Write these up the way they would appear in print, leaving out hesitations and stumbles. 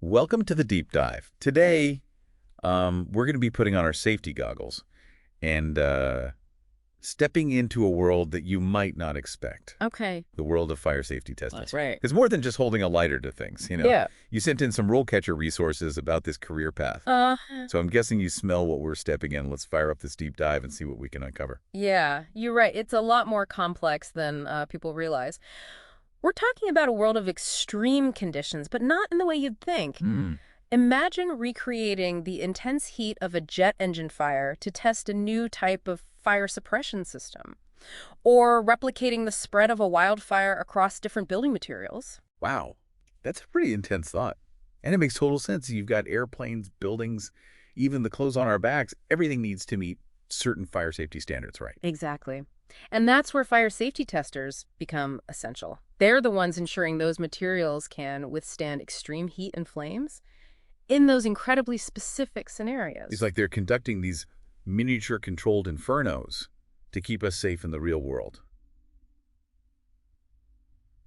Welcome to the deep dive. Today, we're going to be putting on our safety goggles and stepping into a world that you might not expect. Okay. The world of fire safety testing. That's right. It's more than just holding a lighter to things, Yeah. You sent in some RoleCatcher resources about this career path. So I'm guessing you smell what we're stepping in. Let's fire up this deep dive and see what we can uncover. Yeah, you're right. It's a lot more complex than people realize. We're talking about a world of extreme conditions, but not in the way you'd think. Imagine recreating the intense heat of a jet engine fire to test a new type of fire suppression system, or replicating the spread of a wildfire across different building materials. Wow, that's a pretty intense thought. And it makes total sense. You've got airplanes, buildings, even the clothes on our backs. Everything needs to meet certain fire safety standards, right? Exactly. And that's where fire safety testers become essential. They're the ones ensuring those materials can withstand extreme heat and flames in those incredibly specific scenarios. It's like they're conducting these miniature controlled infernos to keep us safe in the real world.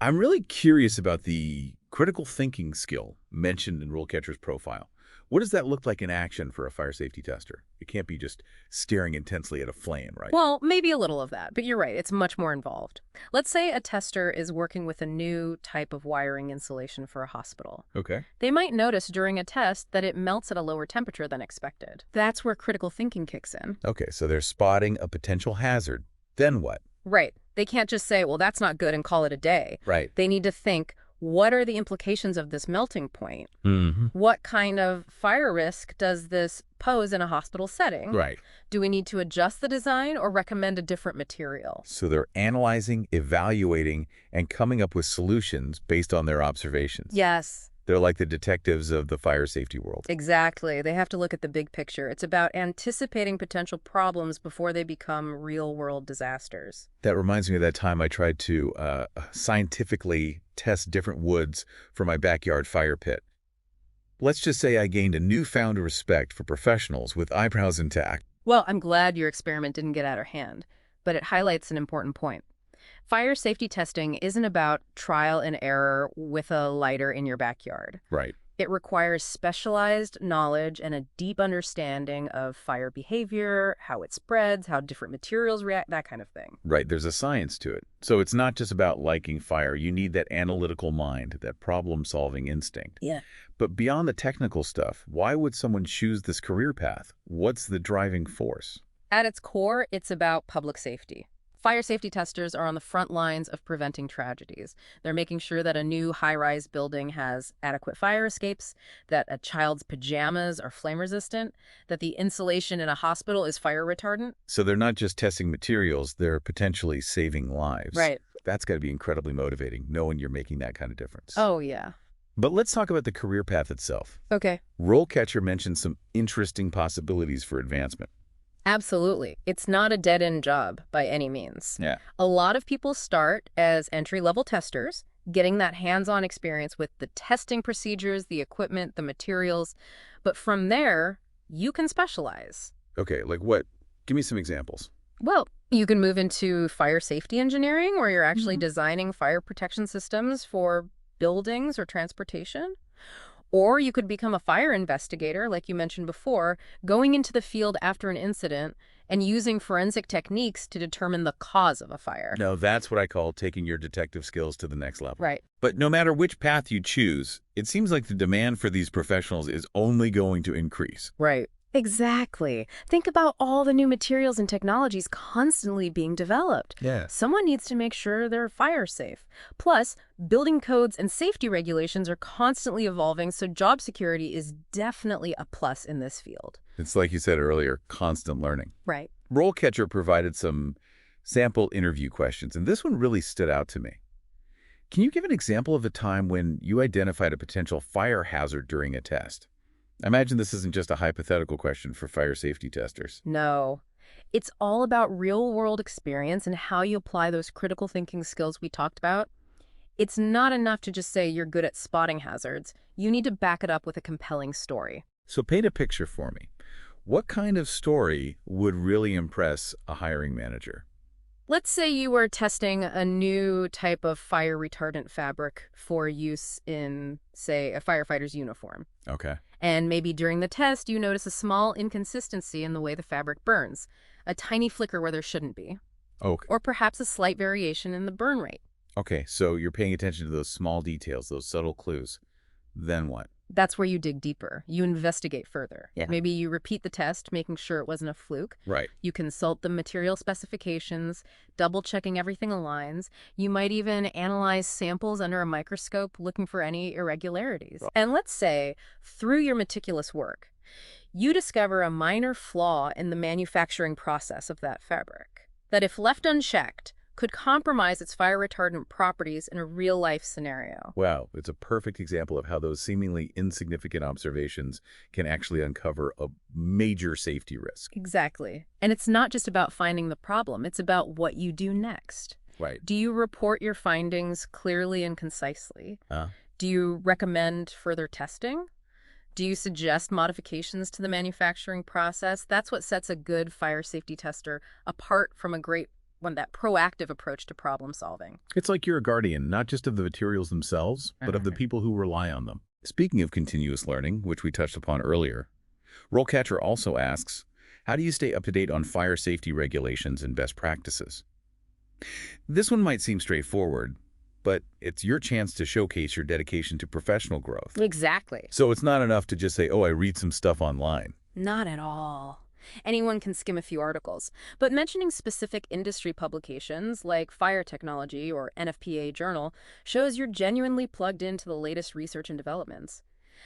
I'm really curious about the critical thinking skill mentioned in RoleCatcher's profile. What does that look like in action for a fire safety tester? It can't be just staring intensely at a flame, right? Well, maybe a little of that, but you're right, it's much more involved. Let's say a tester is working with a new type of wiring insulation for a hospital. Okay. They might notice during a test that it melts at a lower temperature than expected. That's where critical thinking kicks in. Okay, so they're spotting a potential hazard. Then what? Right. They can't just say, well, that's not good and call it a day. Right. They need to think, what are the implications of this melting point? Mm-hmm. What kind of fire risk does this pose in a hospital setting? Right. Do we need to adjust the design or recommend a different material? So they're analyzing, evaluating, and coming up with solutions based on their observations. Yes. They're like the detectives of the fire safety world. Exactly. They have to look at the big picture. It's about anticipating potential problems before they become real-world disasters. That reminds me of that time I tried to scientifically test different woods for my backyard fire pit. Let's just say I gained a newfound respect for professionals with eyebrows intact. Well, I'm glad your experiment didn't get out of hand, but it highlights an important point. Fire safety testing isn't about trial and error with a lighter in your backyard. Right. It requires specialized knowledge and a deep understanding of fire behavior, how it spreads, how different materials react, that kind of thing. Right. There's a science to it. So it's not just about liking fire. You need that analytical mind, that problem-solving instinct. Yeah. But beyond the technical stuff, why would someone choose this career path? What's the driving force? At its core, it's about public safety. Fire safety testers are on the front lines of preventing tragedies. They're making sure that a new high-rise building has adequate fire escapes, that a child's pajamas are flame-resistant, that the insulation in a hospital is fire retardant. So they're not just testing materials, they're potentially saving lives. Right. That's got to be incredibly motivating, knowing you're making that kind of difference. Oh, yeah. But let's talk about the career path itself. Okay. RoleCatcher mentioned some interesting possibilities for advancement. Absolutely. It's not a dead-end job by any means. Yeah. A lot of people start as entry-level testers, getting that hands-on experience with the testing procedures, the equipment, the materials. But from there, you can specialize. Okay, like what? Give me some examples. Well, you can move into fire safety engineering, where you're actually designing fire protection systems for buildings or transportation. Or you could become a fire investigator, like you mentioned before, going into the field after an incident and using forensic techniques to determine the cause of a fire. No, that's what I call taking your detective skills to the next level. Right. But no matter which path you choose, it seems like the demand for these professionals is only going to increase. Right. Exactly. Think about all the new materials and technologies constantly being developed. Yeah. Someone needs to make sure they're fire safe. Plus, building codes and safety regulations are constantly evolving, so job security is definitely a plus in this field. It's like you said earlier, constant learning. Right. RoleCatcher provided some sample interview questions, and this one really stood out to me. Can you give an example of a time when you identified a potential fire hazard during a test? I imagine this isn't just a hypothetical question for fire safety testers. No. It's all about real-world experience and how you apply those critical thinking skills we talked about. It's not enough to just say you're good at spotting hazards. You need to back it up with a compelling story. So paint a picture for me. What kind of story would really impress a hiring manager? Let's say you were testing a new type of fire retardant fabric for use in, say, a firefighter's uniform. Okay. And maybe during the test, you notice a small inconsistency in the way the fabric burns, a tiny flicker where there shouldn't be, Okay. or perhaps a slight variation in the burn rate. Okay, so you're paying attention to those small details, those subtle clues. Then what? That's where you dig deeper. You investigate further. Yeah. Maybe you repeat the test, making sure it wasn't a fluke. Right. You consult the material specifications, double-checking everything aligns. You might even analyze samples under a microscope, looking for any irregularities. And let's say, through your meticulous work, you discover a minor flaw in the manufacturing process of that fabric that, if left unchecked, could compromise its fire-retardant properties in a real-life scenario. Wow, it's a perfect example of how those seemingly insignificant observations can actually uncover a major safety risk. Exactly. And it's not just about finding the problem, it's about what you do next. Right. Do you report your findings clearly and concisely? Do you recommend further testing? Do you suggest modifications to the manufacturing process? That's what sets a good fire safety tester apart from a great one, that proactive approach to problem solving. It's like you're a guardian, not just of the materials themselves, but of the people who rely on them. Speaking of continuous learning, which we touched upon earlier, RoleCatcher also asks, how do you stay up to date on fire safety regulations and best practices? This one might seem straightforward, but it's your chance to showcase your dedication to professional growth. Exactly. So it's not enough to just say, oh, I read some stuff online. Not at all. Anyone can skim a few articles, but mentioning specific industry publications like Fire Technology or NFPA Journal shows you're genuinely plugged into the latest research and developments.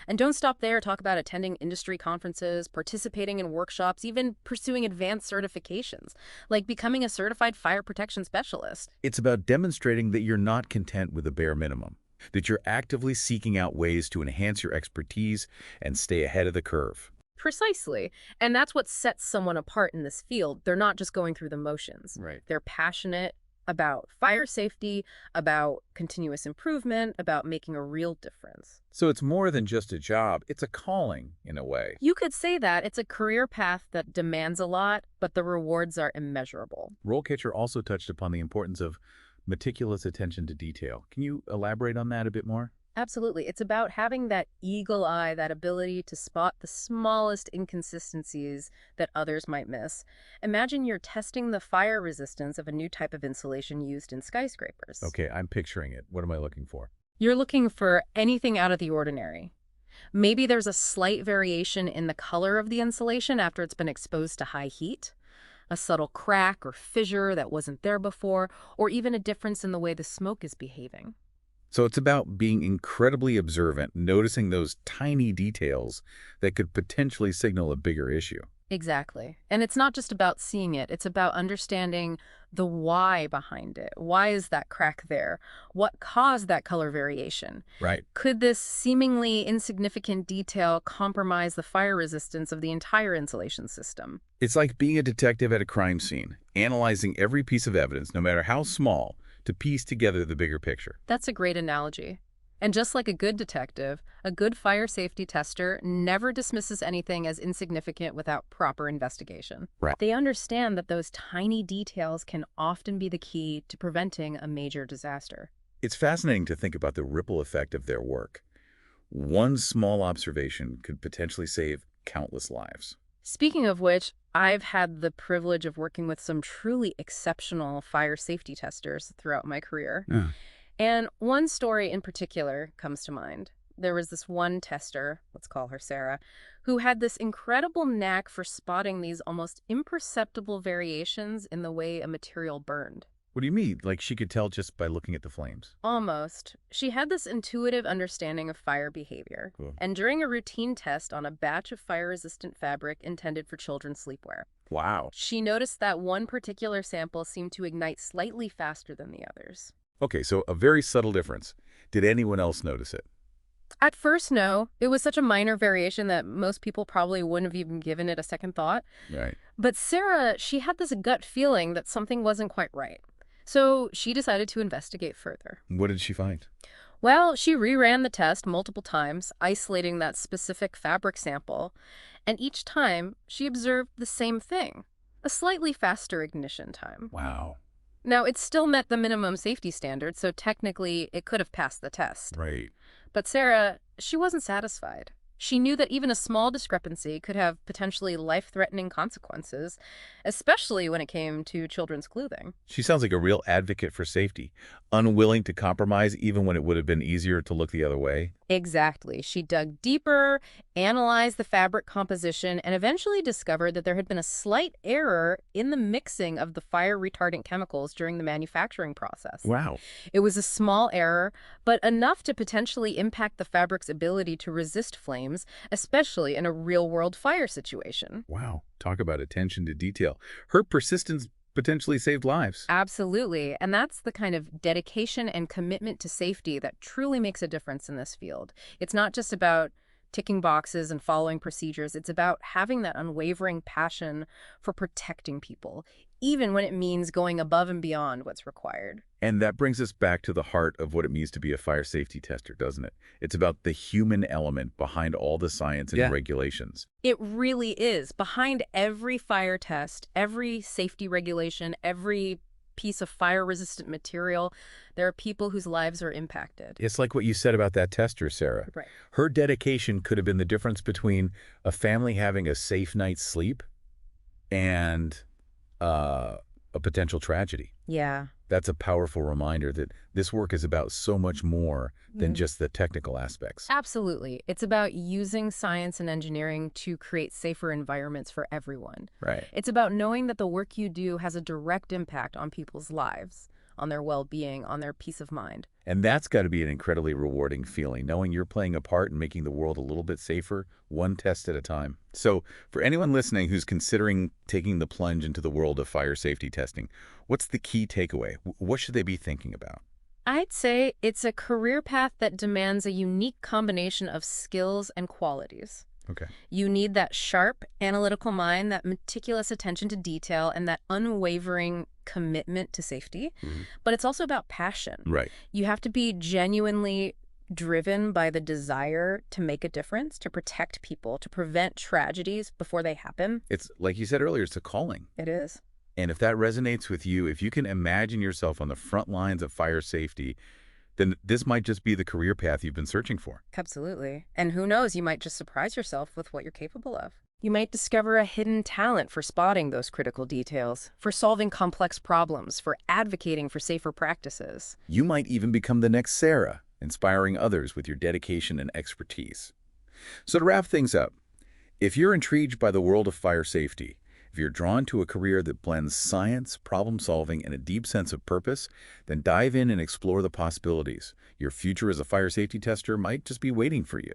And don't stop there. Talk about attending industry conferences, participating in workshops, even pursuing advanced certifications, like becoming a certified fire protection specialist. It's about demonstrating that you're not content with the bare minimum, that you're actively seeking out ways to enhance your expertise and stay ahead of the curve. Precisely. And that's what sets someone apart in this field. They're not just going through the motions. Right. They're passionate about fire safety, about continuous improvement, about making a real difference. So it's more than just a job. It's a calling, in a way. You could say that. It's a career path that demands a lot, but the rewards are immeasurable. RoleCatcher also touched upon the importance of meticulous attention to detail. Can you elaborate on that a bit more? Absolutely. It's about having that eagle eye, that ability to spot the smallest inconsistencies that others might miss. Imagine you're testing the fire resistance of a new type of insulation used in skyscrapers. Okay, I'm picturing it. What am I looking for? You're looking for anything out of the ordinary. Maybe there's a slight variation in the color of the insulation after it's been exposed to high heat, a subtle crack or fissure that wasn't there before, or even a difference in the way the smoke is behaving. So it's about being incredibly observant, noticing those tiny details that could potentially signal a bigger issue. Exactly. And it's not just about seeing it. It's about understanding the why behind it. Why is that crack there? What caused that color variation? Right. Could this seemingly insignificant detail compromise the fire resistance of the entire insulation system? It's like being a detective at a crime scene, analyzing every piece of evidence, no matter how small, to piece together the bigger picture. That's a great analogy. And just like a good detective, a good fire safety tester never dismisses anything as insignificant without proper investigation. Right. They understand that those tiny details can often be the key to preventing a major disaster. It's fascinating to think about the ripple effect of their work. One small observation could potentially save countless lives. Speaking of which, I've had the privilege of working with some truly exceptional fire safety testers throughout my career. Yeah. And one story in particular comes to mind. There was this one tester, let's call her Sarah, who had this incredible knack for spotting these almost imperceptible variations in the way a material burned. What do you mean? Like she could tell just by looking at the flames? Almost. She had this intuitive understanding of fire behavior. Cool. And during a routine test on a batch of fire-resistant fabric intended for children's sleepwear, Wow. she noticed that one particular sample seemed to ignite slightly faster than the others. Okay, so a very subtle difference. Did anyone else notice it? At first, no. It was such a minor variation that most people probably wouldn't have even given it a second thought. Right. But Sarah, she had this gut feeling that something wasn't quite right. So she decided to investigate further. What did she find? Well, she reran the test multiple times, isolating that specific fabric sample. And each time, she observed the same thing, a slightly faster ignition time. Wow. Now, it still met the minimum safety standards, so technically it could have passed the test. Right. But Sarah, she wasn't satisfied. She knew that even a small discrepancy could have potentially life-threatening consequences, especially when it came to children's clothing. She sounds like a real advocate for safety, unwilling to compromise even when it would have been easier to look the other way. Exactly. She dug deeper, analyzed the fabric composition, and eventually discovered that there had been a slight error in the mixing of the fire-retardant chemicals during the manufacturing process. Wow. It was a small error, but enough to potentially impact the fabric's ability to resist flames, especially in a real-world fire situation. Wow. Talk about attention to detail. Her persistence potentially saved lives. Absolutely. And that's the kind of dedication and commitment to safety that truly makes a difference in this field. It's not just about ticking boxes and following procedures. It's about having that unwavering passion for protecting people, even when it means going above and beyond what's required. And that brings us back to the heart of what it means to be a fire safety tester, doesn't it? It's about the human element behind all the science and regulations. It really is. Behind every fire test, every safety regulation, every piece of fire-resistant material, there are people whose lives are impacted. It's like what you said about that tester, Sarah. Right. Her dedication could have been the difference between a family having a safe night's sleep and a potential tragedy. Yeah. That's a powerful reminder that this work is about so much more than just the technical aspects. Absolutely. It's about using science and engineering to create safer environments for everyone. Right. It's about knowing that the work you do has a direct impact on people's lives, on their well-being, on their peace of mind. And that's got to be an incredibly rewarding feeling, knowing you're playing a part in making the world a little bit safer, one test at a time. So for anyone listening who's considering taking the plunge into the world of fire safety testing, what's the key takeaway? What should they be thinking about? I'd say it's a career path that demands a unique combination of skills and qualities. Okay. You need that sharp, analytical mind, that meticulous attention to detail, and that unwavering commitment to safety. But it's also about passion. Right. You have to be genuinely driven by the desire to make a difference, to protect people, to prevent tragedies before they happen. It's like you said earlier, it's a calling. It is. And if that resonates with you, if you can imagine yourself on the front lines of fire safety, then this might just be the career path you've been searching for. Absolutely. And who knows, you might just surprise yourself with what you're capable of. You might discover a hidden talent for spotting those critical details, for solving complex problems, for advocating for safer practices. You might even become the next Sarah, inspiring others with your dedication and expertise. So to wrap things up, if you're intrigued by the world of fire safety, if you're drawn to a career that blends science, problem-solving, and a deep sense of purpose, then dive in and explore the possibilities. Your future as a fire safety tester might just be waiting for you.